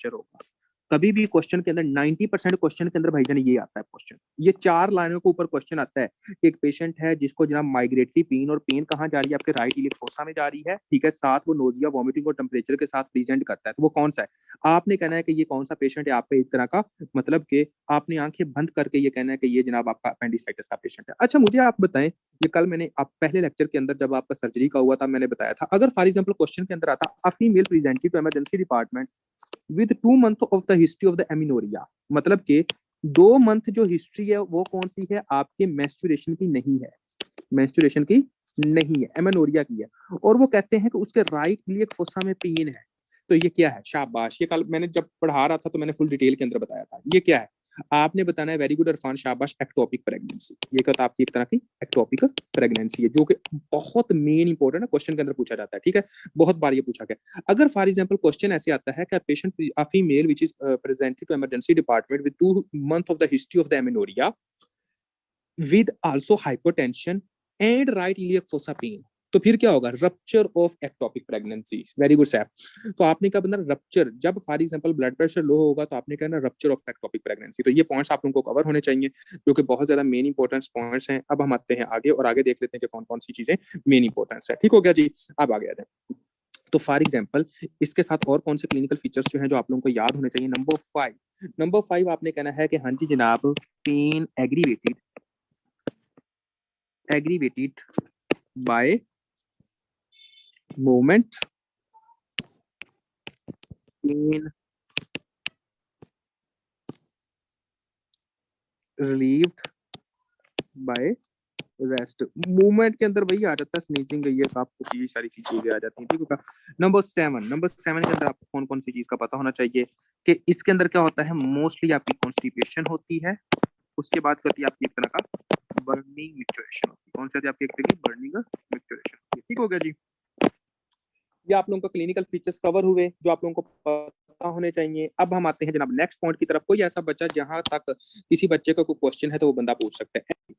Pressure होगा। कभी भी क्वेश्चन के अंदर 90% क्वेश्चन के अंदर भाईजान ये आता है क्वेश्चन, ये 4 लाइनों के ऊपर क्वेश्चन आता है कि एक पेशेंट है जिसको जनाब माइग्रेटरी पेन, और पेन कहाँ जा रही है, आपके राइट इलियक फोसा में जा रही है, ठीक है, साथ वो नोजिया, वॉमिटिंग और टेम्परेचर के साथ प्रेजेंट करता है, तो वो कौन सा है? आपने कहना है कि ये कौन सा पेशेंट है आपका, एक तरह का मतलब कि आपने आंखें बंद करके ये कहना है कि ये जनाब आपका अपेंडिसाइटिस का पेशेंट है। अच्छा मुझे आप बताएं, ये कल मैंने आप पहले लेक्चर के अंदर जब आपका सर्जरी का हुआ था मैंने बताया था, अगर फॉर एग्जाम्पल क्वेश्चन के अंदर आता a female presented to emergency department with 2 months of the history of the amenorrhoea, मतलब कि 2 मंथ जो हिस्ट्री है वो कौन सी है, आपके मेंस्ट्रुएशन की नहीं है, मेंस्ट्रुएशन की नहीं है, एमेनोरिया की है, और वो कहते हैं कि उसके राइट इलियक फोसा में पेन है, तो ये क्या है? शाबाश, ये कल मैंने जब पढ़ा रहा था तो मैंने फुल डिटेल के अंदर बताया था, ये क्या है आपने बताना है। वेरी गुड इरफान, शाबाश, एक्टोपिक प्रेगनेंसी, ये कहता आपकी एक तरह की एक्टोपिक प्रेगनेंसी है, जो कि बहुत मेन इंपॉर्टेंट है, क्वेश्चन के अंदर पूछा जाता है, ठीक है, बहुत बार ये पूछा गया। अगर फॉर एग्जांपल क्वेश्चन ऐसे आता है कि patient a female which is presented to emergency department with 2 months of the history of the amenorrhoea with also hypertension and right iliac fossa pain, तो फिर क्या होगा? Rupture of ectopic pregnancy. Very good sir, तो आपने क्या बना rupture, जब for example blood pressure low होगा तो आपने कहना रप्चर ऑफ एक्टोपिक प्रेगनेंसी। तो ये पॉइंट्स आप लोगों को कवर होने चाहिए जो कि बहुत ज्यादा मेन इंपॉर्टेंस पॉइंट्स हैं। अब हम आते हैं आगे और आगे देख लेते हैं कि कौन कौन सी चीजें मेन इंपॉर्टेंस है। ठीक हो गया जी, अब आगे आते हैं। तो फॉर एग्जांपल इसके साथ और कौन से क्लिनिकल फीचर्स जो हैं जो आप लोगों को याद होने चाहिए? नंबर 5 आपने कहना है कि हाँ जी जनाब, pain aggravated by movement, pain relieved by rest. Movement के अंदर वही आ जाता है, स्नीजिंग, ये आपको ये सारी चीजें आ जाती हैं। ठीक होगा। नंबर 7 के अंदर आपको कौन कौन सी चीज का पता होना चाहिए कि इसके अंदर क्या होता है? मोस्टली आपकी कॉन्स्टिपेशन होती है, उसके बाद करती है आपकी एक तरह का बर्निंग मिक्सचरेशन होती है। कौन सी होती है आपकी एक तरह की बर्निंग मिक्सचरेशन होती है। ठीक हो गया जी, ये आप लोगों का क्लिनिकल फीचर्स कवर हुए जो आप लोगों को पता होने चाहिए। अब हम आते हैं जनाब नेक्स्ट पॉइंट की तरफ। कोई ऐसा बच्चा जहां तक किसी बच्चे का कोई क्वेश्चन है तो वो बंदा पूछ सकता है।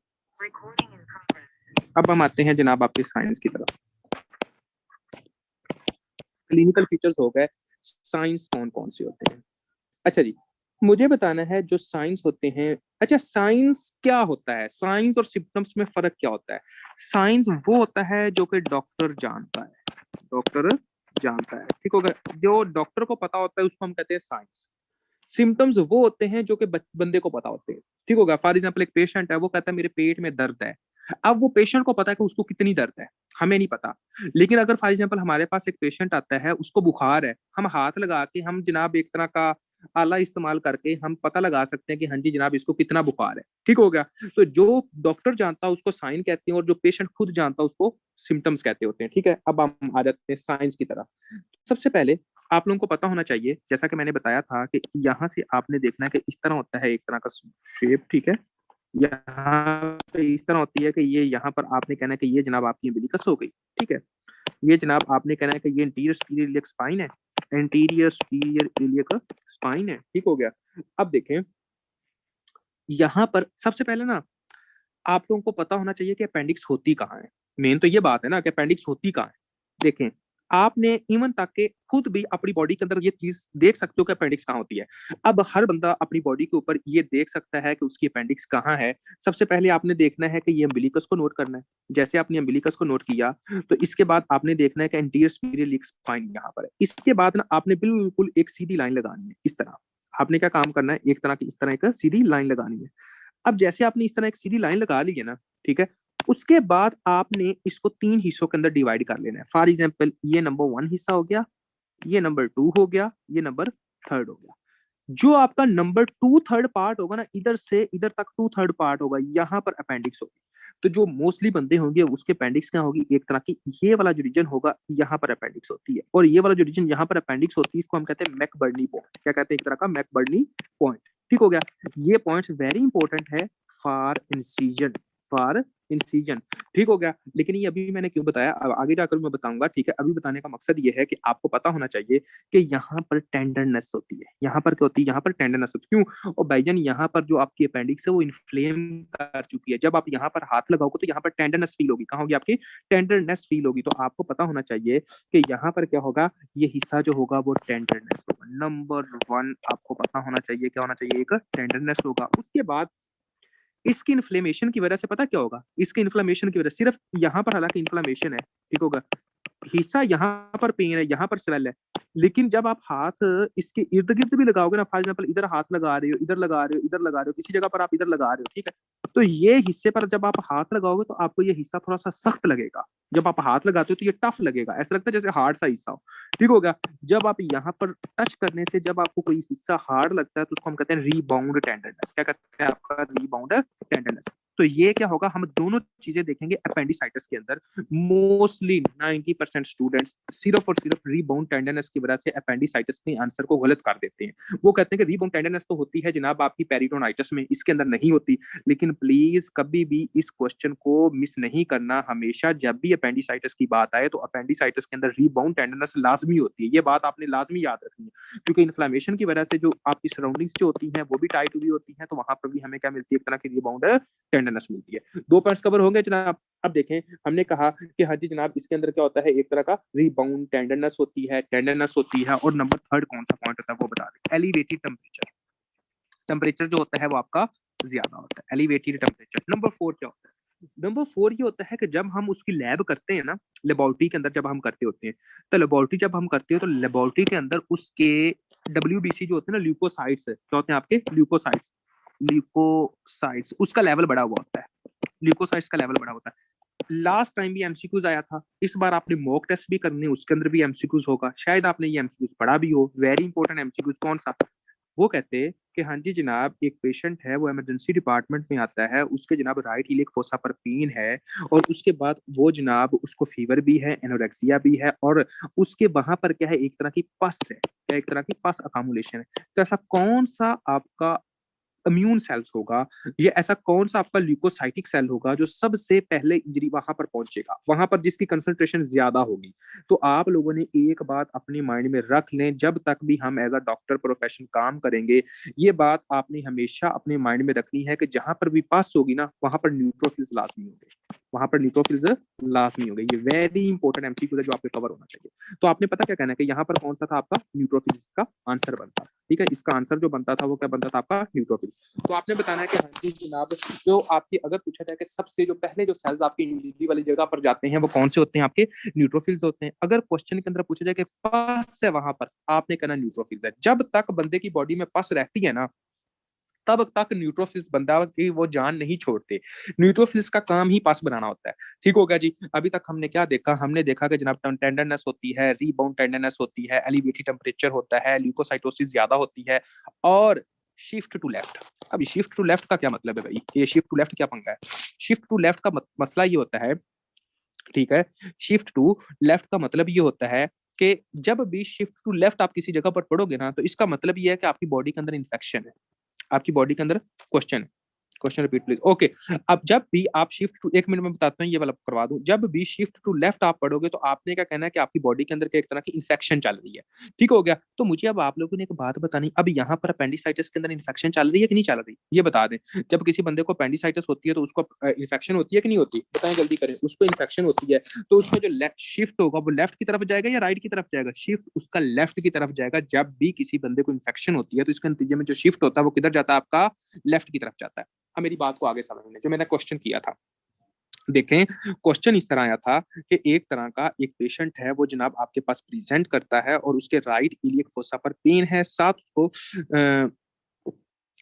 अब हम आते हैं जनाब आपके साइंस की तरफ। क्लिनिकल फीचर्स हो गए, साइंस कौन कौन से होते हैं? अच्छा जी, मुझे बताना है जो साइंस होते हैं। अच्छा, साइंस क्या होता है? साइंस और सिम्टम्स में फर्क क्या होता है? साइंस वो होता है जो कि डॉक्टर जानता है, डॉक्टर जानता है। ठीक होगा, जो डॉक्टर को पता होता है उसको हम कहते हैं साइंस। सिम्टम्स वो होते हैं जो कि बंदे को पता होते हैं। ठीक होगा, फॉर एग्जाम्पल एक पेशेंट है, वो कहता है मेरे पेट में दर्द है। अब वो पेशेंट को पता है कि उसको कितनी दर्द है, हमें नहीं पता। लेकिन अगर फॉर एग्जाम्पल हमारे पास एक पेशेंट आता है, उसको बुखार है, हम हाथ लगा के हम जनाब एक तरह का आला इस्तेमाल करके हम पता लगा सकते हैं कि हाँ जी जनाब इसको कितना बुखार है। ठीक हो गया, तो जो डॉक्टर जानता है उसको साइन कहते हैं और जो पेशेंट खुद जानता है उसको सिम्टम्स कहते होते हैं। ठीक है, अब हम आ जाते हैं साइंस की तरफ। सबसे पहले आप लोगों को पता होना चाहिए, जैसा कि मैंने बताया था कि यहाँ से आपने देखना है कि इस तरह होता है एक तरह का शेप। ठीक है, यहाँ पे इस तरह होती है कि ये यहाँ पर आपने कहना है कि ये जनाब आपकी अम्बिलिकस हो गई। ठीक है, ये जनाब आपने कहना है कि ये इंटीरियर सुपीरियर इलियक स्पाइन है, इंटीरियर सुपीरियर इलियक स्पाइन है। ठीक हो गया, अब देखें यहाँ पर सबसे पहले ना आप लोगों को पता होना चाहिए कि अपेंडिक्स होती कहाँ है। मेन तो ये बात है ना कि अपेंडिक्स होती कहाँ है। देखें, आपने इवन तक के खुद भी अपनी बॉडी के अंदर ये चीज देख सकते हो कि अपेंडिक्स कहाँ होती है। अब हर बंदा अपनी बॉडी के ऊपर ये देख सकता है कि उसकी अपेंडिक्स कहाँ है। सबसे पहले आपने देखना है कि ये अम्बिलिकस को नोट करना है। जैसे आपने अम्बिलिकस को नोट किया तो इसके बाद आपने देखना है कि एंटीरियर सुपीरियर इलियक स्पाइन यहाँ पर है। इसके बाद ना आपने बिल्कुल एक सीधी लाइन लगानी है इस तरह। आपने क्या काम करना है, एक तरह की इस तरह एक सीधी लाइन लगानी है। अब जैसे आपने इस तरह एक सीधी लाइन लगा ली है ना, ठीक है, उसके बाद आपने इसको 3 हिस्सों के अंदर डिवाइड कर लेना है। फॉर एग्जाम्पल ये नंबर 1 हिस्सा हो गया, ये नंबर 2 हो गया, ये नंबर 3 हो गया। जो आपका नंबर 2 3rd पार्ट होगा ना, इधर से इधर तक 2 3rd पार्ट होगा, यहाँ पर अपेंडिक्स होगी। तो जो मोस्टली बंदे होंगे उसके अपेंडिक्स क्या होगी, एक तरह की ये वाला जो रीजन होगा यहाँ पर अपेंडिक्स होती है, और ये वाला जो रीजन यहाँ पर अपेंडिक्स होती है इसको हम कहते हैं मैकबर्नी पॉइंट। क्या कहते हैं? एक तरह का मैकबर्नी पॉइंट। ठीक हो गया, ये पॉइंट्स वेरी इंपॉर्टेंट है फॉर इंसिजन, फॉर इंसिजन, ठीक हो गया। लेकिन ये अभी मैंने क्यों बताया, अब आगे जाकर मैं बताऊंगा, ठीक है। अभी बताने का मकसद ये है कि आपको पता होना चाहिए कि यहाँ पर टेंडरनेस होती है, यहाँ पर क्या होती है, यहाँ पर टेंडरनेस होती है। क्यों? और भाईजान यहाँ पर जो आपकी अपेंडिक्स है वो इन्फ्लेम कर चुकी है, जब आप यहाँ पर हाथ लगाओगे तो यहाँ पर टेंडरनेस फील होगी। कहाँ होगी आपकी टेंडरनेस फील होगी। तो आपको पता होना चाहिए कि यहाँ पर क्या होगा, ये हिस्सा जो होगा वो टेंडरनेस होगा। नंबर वन आपको पता होना चाहिए, क्या होना चाहिए, एक टेंडरनेस होगा। उसके बाद इसकी इन्फ्लेमेशन की वजह से पता क्या होगा, इसके इन्फ्लेमेशन की वजह से सिर्फ यहाँ पर हालांकि इन्फ्लेमेशन है, ठीक होगा, हिस्सा यहाँ पर पेन है, यहाँ पर स्वेल है, लेकिन जब आप हाथ इसके इर्द गिर्द भी लगाओगे ना, फॉर एग्जाम्पल इधर हाथ लगा रहे हो, इधर लगा रहे हो, इधर लगा रहे हो, किसी जगह पर आप इधर लगा रहे हो, ठीक है, तो ये हिस्से पर जब आप हाथ लगाओगे तो आपको ये हिस्सा थोड़ा सा सख्त लगेगा। जब आप हाथ लगाते हो तो ये टफ लगेगा, ऐसा लगता है जैसे हार्ड सा हिस्सा हो, ठीक हो गया। जब आप यहाँ पर टच करने से जब आपको कोई हिस्सा हार्ड लगता है तो उसको हम कहते हैं रीबाउंड टेंडरनेस। क्या कहते हैं, आपका रीबाउंड टेंडरनेस। तो ये क्या होगा, हम दोनों चीजें देखेंगे अपेंडिसाइटिस के अंदर। मोस्टली 90% स्टूडेंट्स सिर्फ और सिर्फ रीबाउंड टेंडरनेस की वजह से अपेंडिसाइटिस के आंसर को गलत कर देते हैं। वो कहते हैं कि रीबाउंड टेंडरनेस तो होती है जनाब आपकी पेरिटोनाइटिस में, इसके अंदर नहीं होती। लेकिन प्लीज कभी भी इस क्वेश्चन को मिस नहीं करना। हमेशा जब भी अपेंडिसाइटिस की बात आए तो अपेंडिसाइटिस के अंदर रीबाउंड टेंडरनेस लाजमी होती है। ये बात आपने लाजमी याद रखनी है, क्योंकि इन्फ्लेमेशन की वजह से जो आपकी सराउंडिंग्स जो होती हैं वो भी टाइट हुई होती हैं, तो वहां पर भी हमें क्या मिलती है, एक तरह की रीबाउंड टेंडरनेस मिलती है। 2 पॉइंट्स कवर होंगे जनाब। अब देखें, हमने कहा कि हाँ जी जनाब, इसके अंदर क्या होता है, एक तरह का रीबाउंड टेंडरनेस होती है, टेंडरनेस होती है। और नंबर थर्ड कौन सा पॉइंट होता है वो बता दें, एलिवेटेड टेम्परेचर। टेम्परेचर जो होता है वो आपका ज्यादा होता है, एलिवेटेड टेम्परेचर। नंबर 4 क्या होता है, नंबर 4 ये होता है कि जब हम उसकी लैब करते हैं ना, लेबोरेटरी के अंदर जब हम करते होते हैं, तो लेबोरेटरी जब हम करते हैं तो लेबोरेटरी के अंदर उसके WBC जो होते हैं ना, ल्यूकोसाइट्स, क्या होते हैं आपके ल्यूकोसाइट्स, ल्यूकोसाइट्स उसका लेवल बढ़ा हुआ होता है, ल्यूकोसाइट्स का लेवल बढ़ा होता है। लास्ट टाइम भी एमसीक्यूज आया था, इस बार आपने मॉक टेस्ट भी करने, उसके अंदर भी एमसीक्यूज होगा, शायद आपने ये एमसीक्यूज पढ़ा भी हो। वेरी इंपॉर्टेंट एमसीक्यूज कौन सा, वो कहते हैं कि हाँ जी जनाब, एक पेशेंट है वो इमरजेंसी डिपार्टमेंट में आता है, उसके जनाब राइट इलियक फोसा पर पेन है, और उसके बाद वो जनाब उसको फीवर भी है, एनोरेक्सिया भी है, और उसके वहां पर क्या है, एक तरह की पस है, एक तरह की पस अकामुलेशन है। तो ऐसा कौन सा आपका इम्यून सेल्स होगा, ये ऐसा कौन सा आपका ल्यूकोसाइटिक सेल होगा जो सबसे पहले इंजरी वहां पर पहुंचेगा, वहां पर जिसकी कंसंट्रेशन ज्यादा होगी। तो आप लोगों ने एक बात अपने माइंड में रख लें, जब तक भी हम एज अ डॉक्टर प्रोफेशन काम करेंगे, ये बात आपने हमेशा अपने माइंड में रखनी है कि जहां पर भी पास होगी ना, वहां पर न्यूट्रोफिल्स लाजमी होंगे, वहां पर न्यूट्रोफिल्स लाजमी होंगे। ये वेरी इंपॉर्टेंट एमसीक्यू है जो आपको कवर होना चाहिए। तो आपने पता क्या कहना है कि यहाँ पर कौन सा था आपका, न्यूट्रोफिल्स का आंसर बनता, ठीक है। इसका आंसर जो बनता था वो क्या बनता था आपका, न्यूट्रोफिल्स। तो आपने बताना है कि हाँ जी जनाब, जो आपकी अगर पूछा जाए कि सबसे जो पहले जो सेल्स आपकी इंजरी वाली जगह पर जाते हैं वो कौन से होते हैं, आपके न्यूट्रोफिल्स होते हैं। अगर क्वेश्चन के अंदर पूछा जाए कि पस है वहां पर, आपने कहना न्यूट्रोफिल्स है। जब तक बंदे की बॉडी में पस रहती है ना, तब तक न्यूट्रोफिल्स बंदा की वो जान नहीं छोड़ते। न्यूट्रोफिल्स का काम ही पास बनाना होता है, ठीक हो गया जी। अभी तक हमने क्या देखा, हमने देखा कि जनाब टेंडरनेस होती है, रीबाउंड टेंडरनेस होती है, एलिवेटेड टेम्परेचर होता है, ल्यूकोसाइटोसिस ज्यादा होती है, और शिफ्ट टू लेफ्ट। अभी शिफ्ट टू लेफ्ट का क्या मतलब है भाई, ये शिफ्ट टू लेफ्ट क्या पंगा है। शिफ्ट टू लेफ्ट का मसला ये होता है, ठीक है, शिफ्ट टू लेफ्ट का मतलब ये होता है कि जब भी शिफ्ट टू लेफ्ट आप किसी जगह पर पढ़ोगे ना, तो इसका मतलब ये है कि आपकी बॉडी के अंदर इन्फेक्शन है, आपकी बॉडी के अंदर question, question repeat please, okay. अब जब भी आप शिफ्ट टू, 1 मिनट में बताता हूँ, ये वाला करवा दूं, जब भी शिफ्ट टू लेफ्ट आप पढ़ोगे तो आपने क्या कहना है कि आपकी बॉडी के अंदर एक तरह की इन्फेक्शन चल रही है, ठीक हो गया। तो मुझे अब आप लोगों ने एक बात बतानी, अब यहाँ पर अपेंडिसाइटिस के अंदर इन्फेक्शन चल रही है कि नहीं चल रही, ये बता दें। जब किसी बंदे को अपेंडिसाइटिस होती है तो उसको इन्फेक्शन होती है कि नहीं होती, बताएं जल्दी करें, उसको इन्फेक्शन होती है, तो उसमें जो लेफ्ट शिफ्ट होगा वो लेफ्ट की तरफ जाएगा या राइट की तरफ जाएगा, शिफ्ट उसका लेफ्ट की तरफ जाएगा। जब भी किसी बंदे को इन्फेक्शन होती है तो इसके नतीजे में जो शिफ्ट होता है वो किधर जाता है, आपका लेफ्ट की तरफ जाता है। अब मेरी बात को आगे समझने, जो मैंने क्वेश्चन किया था, देखें क्वेश्चन इस तरह आया था कि एक तरह का एक पेशेंट है, वो जनाब आपके पास प्रेजेंट करता है और उसके राइट इलियक फोसा पर पेन है, साथ उसको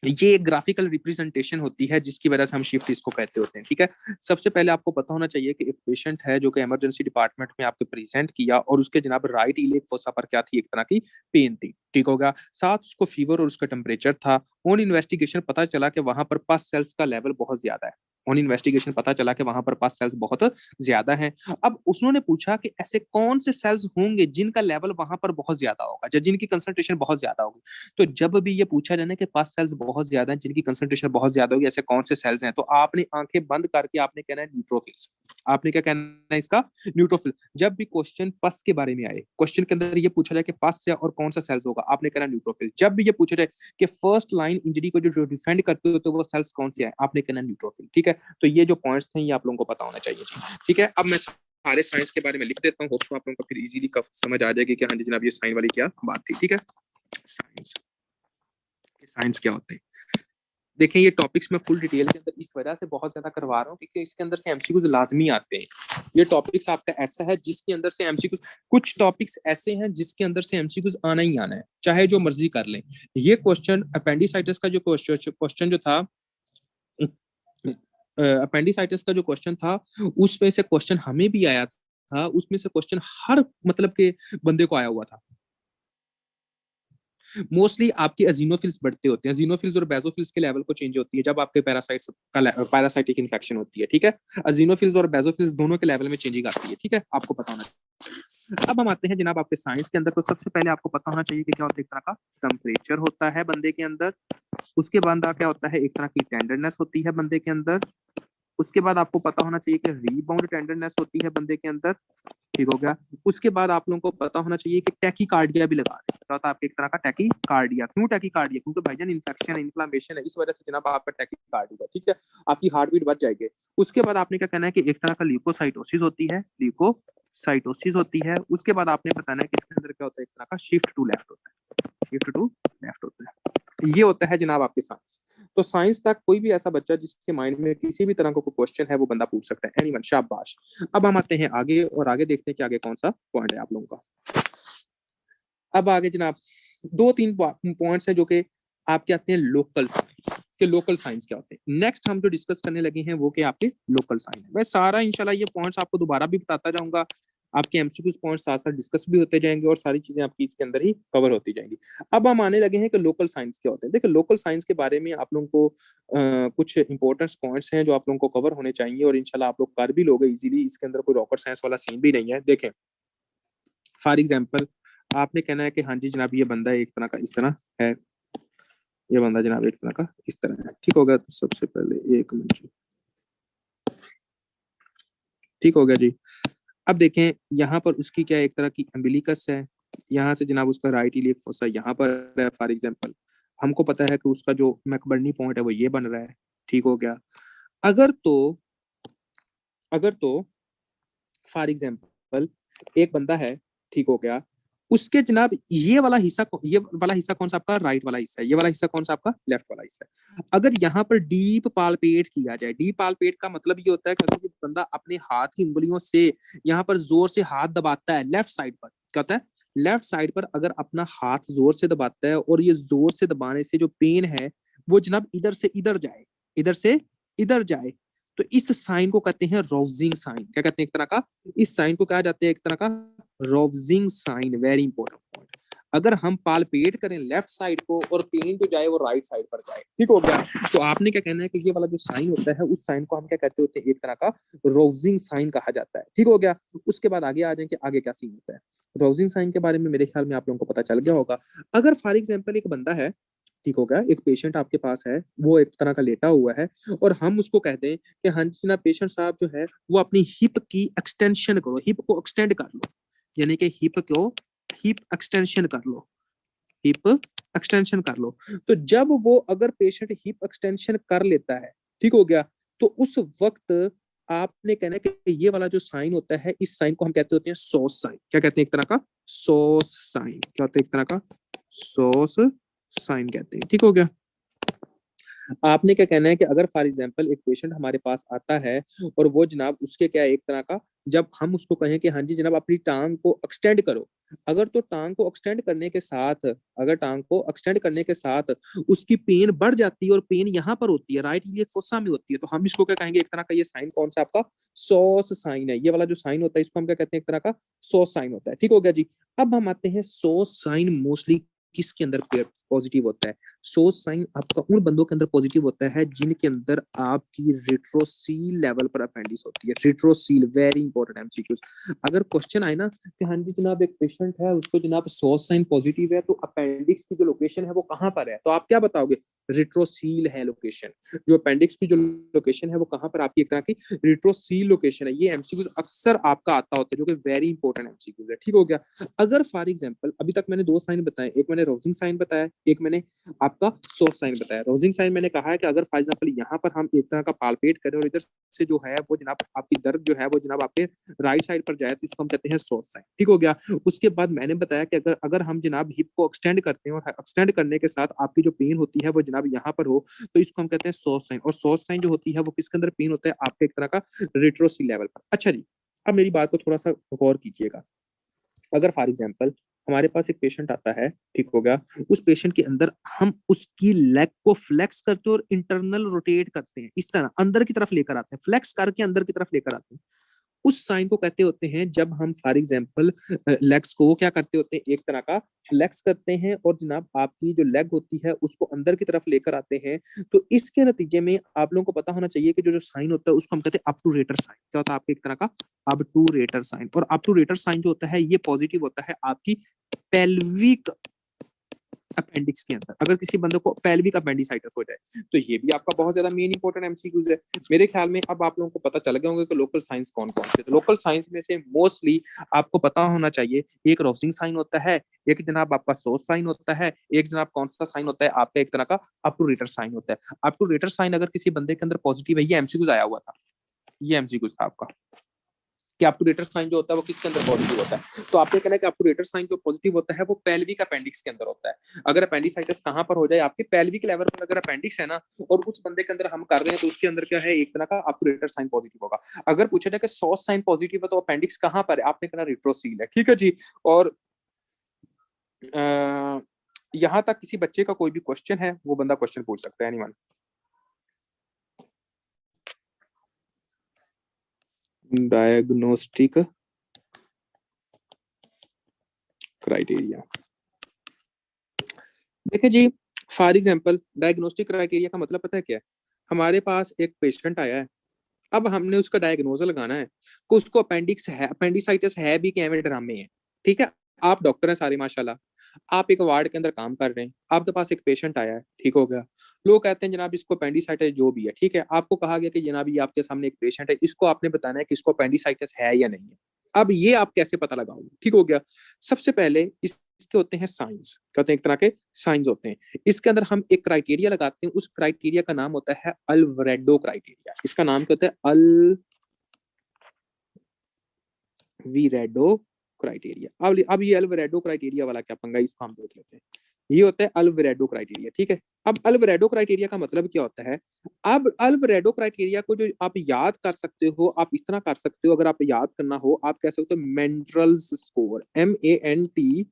ये एक ग्राफिकल रिप्रेजेंटेशन होती है जिसकी वजह से हम शिफ्ट इसको कहते होते हैं, ठीक है। सबसे पहले आपको पता होना चाहिए कि एक पेशेंट है जो कि इमरजेंसी डिपार्टमेंट में आपके प्रेजेंट किया, और उसके जनाब राइट इलियक फोसा पर क्या थी, एक तरह की पेन थी, ठीक होगा। साथ उसको फीवर और उसका टेम्परेचर था। ऑन इन्वेस्टिगेशन पता चला कि वहां पर पस सेल्स का लेवल बहुत ज्यादा है, ऑन इन्वेस्टिगेशन पता चला कि वहां पर पास सेल्स बहुत ज्यादा हैं। अब उन्होंने पूछा कि ऐसे कौन से सेल्स होंगे जिनका लेवल वहां पर बहुत ज्यादा होगा, या जिनकी कंसंट्रेशन बहुत ज्यादा होगी। तो जब भी ये पूछा जाए ना कि पास सेल्स बहुत ज्यादा हैं जिनकी कंसंट्रेशन बहुत ज्यादा होगी, ऐसे कौन से सेल्स हैं, तो आपने आंखें बंद करके आपने कहना है न्यूट्रोफिल्स। आपने क्या कहना है इसका? न्यूट्रोफिल। जब भी क्वेश्चन पस के बारे में आए, क्वेश्चन के अंदर ये पूछा जाए कि पस से और कौन सा सेल्स होगा, आपने कहना न्यूट्रोफिल। जब भी ये पूछा जाए कि फर्स्ट लाइन इंजरी को जो डिफेंड करते हो तो वो सेल्स कौन से हैं, आपने कहना न्यूट्रोफिल। ठीक है, तो ये जो पॉइंट्स थे ये आप लोगों को पता होना चाहिए जी। ठीक है, अब मैं सारे साइंस के बारे में लिख देता हूँ, होप्स आप लोगों को फिर इजीली समझ आ जाएगी कि हाँ जी जनाब ये साइन वाली क्या बात थी। ठीक है, साइंस, साइंस क्या होते हैं। देखें ये टॉपिक्स में फुल डिटेल के अंदर इस वजह से बहुत ज्यादा करवा रहा हूँ क्योंकि इसके अंदर से एमसीक्यूज लाजमी आते हैं। ये टॉपिक्स आपका ऐसा है जिसके अंदर से एमसीक्यूज, कुछ टॉपिक्स ऐसे हैं जिसके अंदर से एमसीक्यूज आना ही आना है, चाहे जो मर्जी कर लें। ये क्वेश्चन अपेंडिसाइटिस का जो क्वेश्चन जो था, अपेंडिसाइटिस का जो क्वेश्चन था, उसमें से क्वेश्चन हमें भी आया था, उसमें से क्वेश्चन हर मतलब के बंदे को आया हुआ था। मोस्टली आपके अजीनोफिल्स बढ़ते होते हैं, अजीनोफिल्स और बेसोफिल्स के लेवल को चेंज होती है जब आपके पैरासाइट्स का पैरासाइटिक इन्फेक्शन होती है। ठीक है, अजीनोफिल्स और बेसोफिल्स दोनों के लेवल में चेंजिंग आती है। ठीक है, आपको पता होना चाहिए। अब हम आते हैं जनाब आपके साइंस के अंदर, तो सबसे पहले आपको पता होना चाहिए कि क्या होता है, एक तरह का टेम्परेचर होता है बंदे के अंदर। उसके बाद क्या होता है, एक तरह की टेंडरनेस होती है बंदे के अंदर। उसके बाद आपको पता होना चाहिए कि रीबाउंड टेंडरनेस होती है बंदे के अंदर। ठीक हो गया। उसके बाद आप लोगों को पता होना चाहिए कि टैकीकार्डिया भी लगा दें। क्या होता है आपके एक तरह का टैकीकार्डिया। क्यों टैकीकार्डिया? क्योंकि भाईजान इन्फेक्शन इन्फ्लामेशन है, इस वजह से जनाब आपका टैकीकार्डिया। ठीक है, आपकी हार्ट बीट बढ़ जाएगी। उसके बाद आपने क्या कहना है कि एक तरह का ल्यूकोसाइटोसिस होती है, ल्यूकोसाइटोसिस होती है। उसके बाद आपने बताना है कि इसके अंदर क्या होता है, एक तरह का शिफ्ट टू लेफ्ट होता है, शिफ्ट टू लेफ्ट होता है। ये होता है जनाब आपके साइंस। तो साइंस तक कोई भी ऐसा बच्चा जिसके माइंड में किसी भी तरह का कोई क्वेश्चन है वो बंदा पूछ सकता है। एनीवन, शाबाश। अब हम आते हैं आगे और आगे देखते हैं कि आगे कौन सा पॉइंट है आप लोगों का। अब आगे जनाब दो तीन पॉइंट्स हैं जो कि आपके आते हैं लोकल साइंस के। लोकल साइंस क्या होते हैं, नेक्स्ट हम जो डिस्कस करने लगे हैं वो कि आपके लोकल साइंस है। मैं सारा इंशाल्लाह ये पॉइंट्स आपको दोबारा भी बताता जाऊंगा, आपके एमसीक्यू पॉइंट्स साथ साथ डिस्कस भी होते जाएंगे और सारी चीजें आपकी इसके अंदर ही कवर होती जाएंगी। अब हम आने लगे हैं कि लोकल साइंस क्या होते हैं। देखिए लोकल साइंस के बारे में आप लोगों को कुछ इंपॉर्टेंट पॉइंट्स हैं जो आप लोगों को कवर होने चाहिए और इंशाल्लाह आप लोग कर भी लोगे इजीली। इसके अंदर कोई रॉकेट साइंस वाला सीन भी नहीं है। देखें फॉर एग्जाम्पल आपने कहना है कि हाँ जी जनाब ये बंदा एक तरह का इस तरह है, ये बंदा जनाब एक तरह का इस तरह है। ठीक हो गया, तो सबसे पहले एक मिनट, ठीक हो गया जी। अब देखें यहाँ पर उसकी क्या एक तरह की एम्बिलिकस है, यहाँ से जनाब उसका राइट इलियक फोसा यहाँ पर है फॉर एग्जाम्पल। हमको पता है कि उसका जो मैकबर्नी पॉइंट है वो ये बन रहा है। ठीक हो गया। अगर तो अगर तो फॉर एग्जाम्पल एक बंदा है, ठीक हो गया, उसके जनाब ये वाला हिस्सा कौन सा आपका राइट वाला हिस्सा है, ये वाला हिस्सा कौन सा आपका लेफ्ट वाला हिस्सा है। अगर यहाँ पर डीप पालपेट किया जाए, डीप पालपेट का मतलब ये होता है कि अगर बंदा अपने हाथ की उंगलियों से यहाँ पर जोर से हाथ दबाता है लेफ्ट साइड पर, क्या होता है, लेफ्ट साइड पर अगर अपना हाथ जोर से दबाता है और ये जोर से दबाने से जो पेन है वो जनाब इधर से इधर जाए, इधर से इधर जाए, तो इस साइन को कहते हैं रोवजिंग साइन। क्या कहते हैं, एक तरह का, इस साइन को कहा जाता है एक तरह का रोवजिंग साइन। Very important point. अगर हम पालपेट करें लेफ्ट साइड को और पेन जो जाए वो राइट साइड पर जाए, ठीक हो गया, तो आपने क्या कहना है कि ये वाला जो साइन होता है उस साइन को हम क्या कहते होते हैं, एक तरह का रोवजिंग साइन कहा जाता है। ठीक हो गया। उसके बाद आगे आ जाएंगे, आगे क्या सीन होता है। रोवजिंग साइन के बारे में मेरे ख्याल में आप लोगों को पता चल गया होगा। अगर फॉर एग्जाम्पल एक बंदा है, ठीक हो गया, एक पेशेंट आपके पास है, वो एक तरह का लेटा हुआ है और हम उसको कहते हैं कि हाँ जी ना पेशेंट साहब जो है वो अपनी हिप की एक्सटेंशन करो, हिप को एक्सटेंड कर लो, यानी कि हिप एक्सटेंशन कर लो, हिप एक्सटेंशन कर लो। तो जब वो अगर पेशेंट हिप एक्सटेंशन कर लेता है, ठीक हो गया, तो उस वक्त आपने कहना है कि ये वाला जो साइन होता है इस साइन को हम कहते होते हैं सॉस साइन। क्या कहते हैं, एक तरह का सॉस साइन। क्या होता है, एक तरह का सॉस साइन कहते हैं। ठीक हो गया। आपने क्या कहना है कि अगर फॉर एग्जांपल एक पेशेंट हमारे पास आता है और वो जनाब उसके क्या एक तरह का, जब हम उसको कहें कि हाँ जी जनाब अपनी टांग को एक्सटेंड करो, अगर तो टांग को एक्सटेंड करने के साथ, अगर टांग को एक्सटेंड करने के साथ उसकी पेन बढ़ जाती है और पेन यहाँ पर होती है, राइट इलियक फोसा में होती है, तो हम इसको क्या कहेंगे, एक तरह का ये साइन कौन सा आपका सॉस साइन है। ये वाला जो साइन होता है इसको हम क्या कहते हैं, एक तरह का सॉस साइन होता है। ठीक हो गया जी। अब हम आते हैं सॉस साइन मोस्टली किसके अंदर पॉजिटिव होता है? सोस साइन आपका उन बंदों के अंदर पॉजिटिव होता है जिनके अंदर आपकी रेट्रोसील लेवल पर अपेंडिक्स होती है। रेट्रोसील वेरी इंपॉर्टेंट एमसीक्यूज। अगर क्वेश्चन आए ना कि हाँ जी जनाब एक पेशेंट है उसको जनाब सोस साइन पॉजिटिव है तो अपेंडिक्स की जो लोकेशन है वो कहाँ पर है, तो आप क्या बताओगे? रेट्रोसील है लोकेशन। जो अपेंडिक्स की जो लोकेशन है वो कहाँ पर आपकी एक तरह की रेट्रोसील लोकेशन है। ये एमसीक्यूज अक्सर आपका आता होता है जो कि वेरी इंपॉर्टेंट एमसीक्यूज है। ठीक हो गया। अगर फॉर एग्जांपल अभी तक मैंने दो साइन बताए, एक मैंने रोजिंग साइन बताया, एक मैंने आपका सोर्स साइन बताया। रोजिंग साइन मैंने कहा है कि अगर फॉर एग्जांपल यहाँ पर हम एक तरह का पालपेट करें और इधर से जो है वो जनाब आपकी दर्द जो है वो जनाब आपके राइट साइड पर जाए तो इसको हम कहते हैं सोर्स साइन। ठीक हो गया। उसके बाद मैंने बताया कि अगर अगर हम जनाब हिप को एक्सटेंड करते हैं और एक्सटेंड करने के साथ आपकी जो पेन होती है वो जनाब यहाँ पर हो तो इसको हम कहते हैं सोर्स साइन। और सोर्स साइन जो होती है वो किसके अंदर पेन होता है? आपके एक तरह का रेट्रोसी लेवल पर। अच्छा जी, अब मेरी बात को थोड़ा सा गौर कीजिएगा। अगर फॉर एग्जांपल हमारे पास एक पेशेंट आता है, ठीक हो गया, उस पेशेंट के अंदर हम उसकी लेग को फ्लेक्स करते हैं और इंटरनल रोटेट करते हैं, इस तरह अंदर की तरफ लेकर आते हैं, फ्लेक्स करके अंदर की तरफ लेकर आते हैं। उस साइन को कहते होते हैं जब हम फॉर एग्जांपल लेग्स को क्या करते होते हैं, एक तरह का फ्लेक्स करते हैं और जनाब आपकी जो लेग होती है उसको अंदर की तरफ लेकर आते हैं। तो इसके नतीजे में आप लोगों को पता होना चाहिए कि जो जो साइन होता है उसको हम कहते हैं अपटूरेटर साइन। क्या होता है? आपके एक तरह का अपटूरेटर साइन। और अपटूरेटर साइन जो होता है ये पॉजिटिव होता है आपकी पेल्विक अपेंडिक्स के अंदर। अगर किसी बंदे को पेल्विक अपेंडिसाइटिस हो जाए तो ये भी आपका बहुत ज्यादा मेन इंपॉर्टेंट एमसीक्यूज है। मेरे ख्याल में अब आप लोगों को पता चल गया होंगे कि लोकल साइंस कौन कौन से। तो लोकल साइंस में से मोस्टली आपको पता होना चाहिए, एक रोजिंग साइन होता है, एक जनाब आपका सोर्स साइन होता है, एक जनाब कौन सा साइन होता है आपका एक तरह का अपटूरेटर साइन होता है। अपटूरेटर साइन अगर किसी बंदे के अंदर पॉजिटिव है, ये एमसीक्यूज आया हुआ था, ये एमसीक्यूज था आपका कि अपटूरेटर साइन जो होता है वो किसके अंदर पॉजिटिव होता है। तो आपने कहना है कि अपटूरेटर साइन जो पॉजिटिव होता है वो पेल्विक अपेंडिक्स के अंदर होता है। अगर अपेंडिसाइटिस कहां पर हो जाए? आपके पेल्विक लेवल पर अगर अपेंडिक्स है ना और उस बंदे के अंदर हम कर रहे हैं तो उसके अंदर क्या है, एक तरह का अपटूरेटर साइन पॉजिटिव होगा। अगर पूछा जाए कि सॉस साइन पॉजिटिव है तो अपेंडिक्स कहां पर है? आपने कहना रेट्रोसील है। ठीक है जी। और यहां तक किसी बच्चे का कोई भी क्वेश्चन है वो बंदा क्वेश्चन पूछ सकता है। एनीवन? डायग्नोस्टिक क्राइटेरिया देखिए जी, फॉर एग्जांपल डायग्नोस्टिक क्राइटेरिया का मतलब पता है क्या है? हमारे पास एक पेशेंट आया है, अब हमने उसका डायग्नोज लगाना है कि उसको अपेंडिक्स है, अपेंडिसाइटिस है भी कि एवं ड्रामे है। ठीक है, आप डॉक्टर हैं सारे माशाल्लाह, आप एक वार्ड के अंदर काम कर रहे हैं, आपके पास एक पेशेंट आया है, ठीक हो गया, लोग कहते हैं जनाब इसको अपेंडिसाइटिस जो भी है, ठीक है, आपको कहा गया कि जनाब ये आपके सामने एक पेशेंट है, इसको आपने बताना है कि इसको अपेंडिसाइटिस है या नहीं है। अब ये आप कैसे पता लगाओगे? ठीक हो गया। सबसे पहले इसके होते हैं साइंस, कहते हैं एक तरह के साइंस होते हैं। इसके अंदर हम एक क्राइटेरिया लगाते हैं, उस क्राइटेरिया का नाम होता है अल्वरेडो क्राइटेरिया। इसका नाम क्या होता है? अल्विरेडो क्राइटेरिया। अब ये अल्वरेडो क्राइटेरिया वाला क्या पंगा, इसको हम देख लेते हैं। ये होता है अल्वरेडो क्राइटेरिया। ठीक है, अब अल्वरेडो क्राइटेरिया का मतलब क्या होता है? अब अल्वरेडो क्राइटेरिया को जो आप याद कर सकते हो, आप इस तरह कर सकते हो, अगर आप याद करना हो आप कह सकते हो मेंट्रल्स स्कोर, MENTRELS,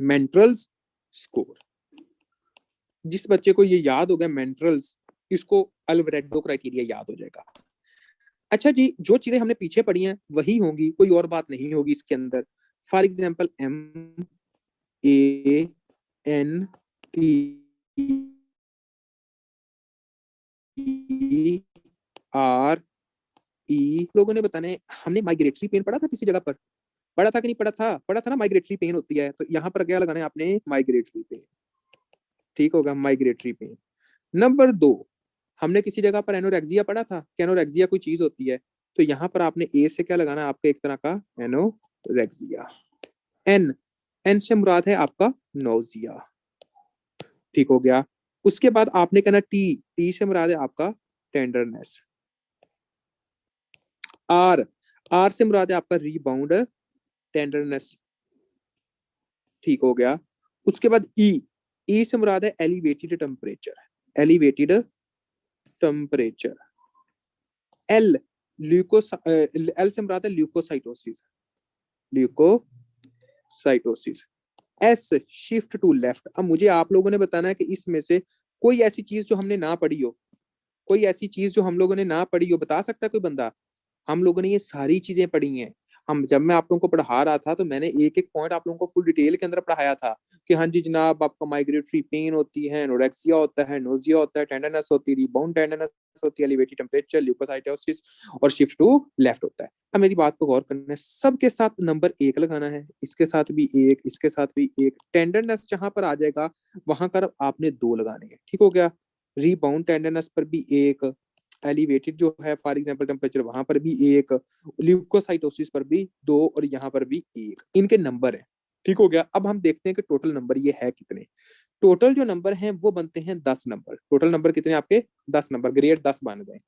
मेंट्रल्स स्कोर। जिस बच्चे को ये याद हो गया मेंट्रल्स, इसको अल्वरेडो क्राइटेरिया याद हो जाएगा। अच्छा जी, जो चीजें हमने पीछे पढ़ी हैं वही होंगी, कोई और बात नहीं होगी इसके अंदर। फॉर एग्जाम्पल MENTRE लोगों ने बताने। हमने माइग्रेटरी पेन पढ़ा था किसी जगह पर? पढ़ा था कि नहीं पढ़ा था? पढ़ा था ना, माइग्रेटरी पेन होती है, तो यहाँ पर क्या लगाना है आपने? Migratory pain. ठीक होगा, माइग्रेटरी पेन। नंबर 2, हमने किसी जगह पर एनोरेक्सिया पढ़ा था कि एनोरेक्सिया कोई चीज होती है, तो यहाँ पर आपने ए से क्या लगाना है? आपका एक तरह का एनोरेक्सिया। एन, एन से मुराद है आपका नोजिया। ठीक हो गया। उसके बाद आपने कहना टी, टी से मुराद है आपका टेंडरनेस। आर, आर से मुराद है आपका रीबाउंड टेंडरनेस। ठीक हो गया। उसके बाद ई, ई से मुराद है elevated temperature, elevated temperature. L, leucos, L से मुराद है leucocytosis, leucocytosis. S, shift to left. अब मुझे आप लोगों ने बताना है कि इसमें से कोई ऐसी चीज जो हमने ना पढ़ी हो, कोई ऐसी चीज जो हम लोगों ने ना पढ़ी हो, बता सकता है कोई बंदा? हम लोगों ने ये सारी चीजें पढ़ी हैं, जब मैं आप लोगों को पढ़ा रहा था तो मैंने एक एक पॉइंट आप लोगों को फुल डिटेल के अंदर पढ़ाया था कि हाँ जी जनाब, आपका माइग्रेटरी पेन होती है, एनोरेक्सिया होता है, नोजिया होता है, टेंडरनेस होती है, रिबाउंड टेंडरनेस होती है, एलिवेटेड टेम्परेचर, ल्यूकोसाइटोसिस और शिफ्ट टू लेफ्ट होता है। अब मेरी बात को गौर करना है, सबके साथ नंबर 1 लगाना है, इसके साथ भी 1, इसके साथ भी 1। टेंडरनेस जहां पर आ जाएगा वहां पर आपने 2 लगाने हैं, ठीक हो गया। रीबाउंड टेंडरनेस पर भी 1, एलिवेटेड जो है फॉर एग्जांपल टेम्परेचर वहां पर भी 1, ल्यूकोसाइटोसिस पर भी 2 और यहाँ पर भी 1। इनके नंबर है, ठीक हो गया। अब हम देखते हैं कि टोटल नंबर ये है कितने। टोटल जो नंबर हैं वो बनते हैं 10 नंबर। टोटल नंबर कितने आपके? 10 नंबर, ग्रेड 10 बन गए।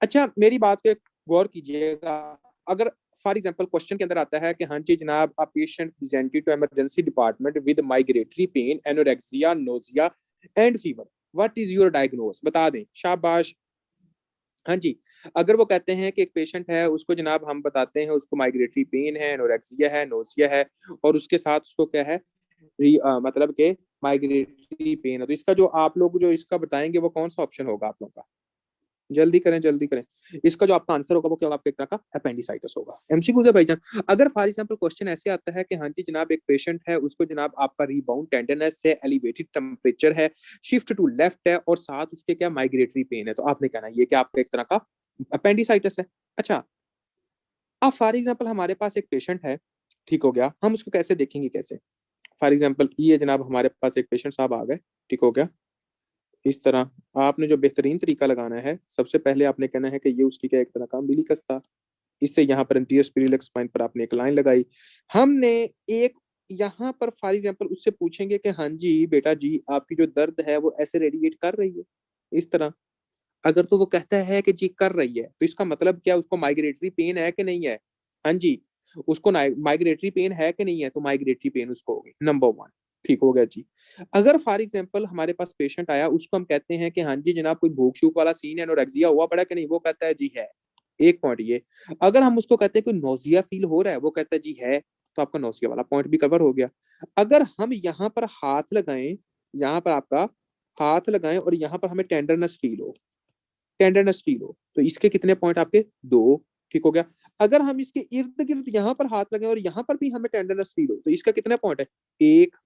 अच्छा मेरी बात पे गौर कीजिएगा, अगर फॉर एग्जांपल क्वेश्चन के अंदर आता है कि हाँ जी जनाब, a patient presented to emergency department with migratory pain, anorexia, nausea and fever, what is your diagnose? बता दें, शाबाश। हाँ जी, अगर वो कहते हैं कि एक पेशेंट है, उसको जनाब हम बताते हैं उसको माइग्रेटरी पेन है, एनोरेक्सिया है, नोजिया है और उसके साथ उसको क्या है, मतलब के माइग्रेटरी पेन है, तो इसका जो आप लोग जो इसका बताएंगे वो कौन सा ऑप्शन होगा आप लोगों का? जल्दी करें, जल्दी करें। इसका जो आपका आंसर होगा वो क्या होगा? आपका एक तरह का अपेंडिसाइटिस होगा। एमसीक्यू से भाईजान, अगर फॉर एग्जांपल क्वेश्चन ऐसे आता है कि हाँ जी जनाब, एक पेशेंट है, उसको जनाब आपका रीबाउंड टेंडरनेस है, एलिवेटेड टेम्परेचर है, शिफ्ट टू लेफ्ट है और साथ उसके क्या माइग्रेटरी पेन है, तो आपने कहना ये क्या आपका एक तरह का अपेंडिसाइटिस है। अच्छा, अब फॉर एग्जांपल हमारे पास एक पेशेंट है, ठीक हो गया, हम उसको कैसे देखेंगे? कैसे? फॉर एग्जांपल ये जनाब हमारे पास एक पेशेंट साहब आ गए, ठीक हो गया। इस तरह आपने जो बेहतरीन तरीका लगाना है, सबसे पहले आपने कहना है कि ये उसकी क्या एक तरह का अम्बिलिकस था। इससे यहाँ पर एंटीरियर स्पिरिलक्स स्पाइन पर आपने एक लाइन लगाई। हमने एक यहाँ पर फॉर एग्जांपल उससे पूछेंगे कि हाँ जी बेटा जी, आपकी जो दर्द है वो ऐसे रेडिएट कर रही है, इस तरह। अगर तो वो कहता है कि जी कर रही है, तो इसका मतलब क्या, उसको माइग्रेटरी पेन है कि नहीं है? हाँ जी, उसको माइग्रेटरी पेन है कि नहीं है, तो माइग्रेटरी पेन उसको होगी, नंबर 1। ठीक हो गया जी। अगर फॉर एग्जांपल हमारे पास पेशेंट आया, उसको हम कहते हैं कि हाँ जी जनाब, कोई भूख शूख वाला सीन है, एनोरेक्सिया हुआ पड़ा कि नहीं, वो कहता है जी है, एक पॉइंट ये। अगर हम उसको कहते हैं कोई नोजिया फील हो रहा है, वो कहता है जी है, तो आपका नोजिया वाला पॉइंट भी कवर हो गया। अगर हम यहाँ पर हाथ लगाएं, यहाँ पर आपका हाथ लगाएं और यहाँ पर हमें टेंडरनेस फील हो, टेंडरनेस फील हो, तो इसके कितने पॉइंट आपके? 2। ठीक हो गया। अगर हम इसके इर्द गिर्द यहाँ पर हाथ लगाएं और यहाँ पर भी हमें टेंडरनेस फील हो, तो इसका कितने पॉइंट है? 1।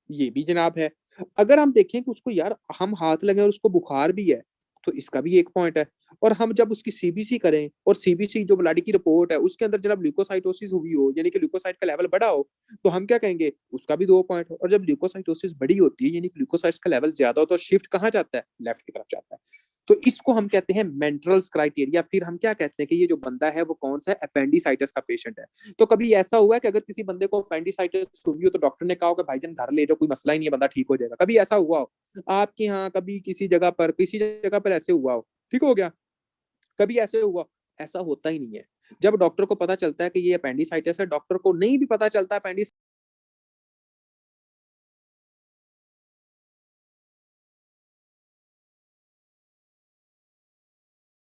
ये भी जनाब है। अगर हम देखें कि उसको यार हम हाथ लगे और उसको बुखार भी है, तो इसका भी 1 पॉइंट है। और हम जब उसकी सीबीसी करें और सीबीसी जो ब्लड की रिपोर्ट है उसके अंदर जनाब ल्यूकोसाइटोसिस हुई हो, यानी कि ल्यूकोसाइट का लेवल बढ़ा हो, तो हम क्या कहेंगे? उसका भी 2 पॉइंट है। और जब ल्यूकोसाइटोसिस बड़ी होती है, यानी कि ल्यूकोसाइट्स का लेवल ज्यादा होता है, तो शिफ्ट कहाँ जाता है? लेफ्ट की तरफ जाता है। तो इसको हम कहते हैं मेंट्रल्स क्राइटेरिया। फिर हम क्या कहते हैं कि ये जो बंदा है वो कौन सा है? अपेंडिसाइटिस का पेशेंट है। तो कभी ऐसा हुआ है कि अगर किसी बंदे को अपेंडिसाइटिस हुई हो तो डॉक्टर ने कहा हो कि भाईजान घर ले जाओ, कोई मसला ही नहीं है, बंदा ठीक हो जाएगा? कभी ऐसा हुआ हो आपके यहाँ? कभी किसी जगह पर ऐसे हुआ हो? ठीक हो गया। कभी ऐसे हुआ? ऐसा होता ही नहीं है। जब डॉक्टर को पता चलता है कि ये अपेंडिसाइटिस है, डॉक्टर को नहीं भी पता चलता अपेंडिस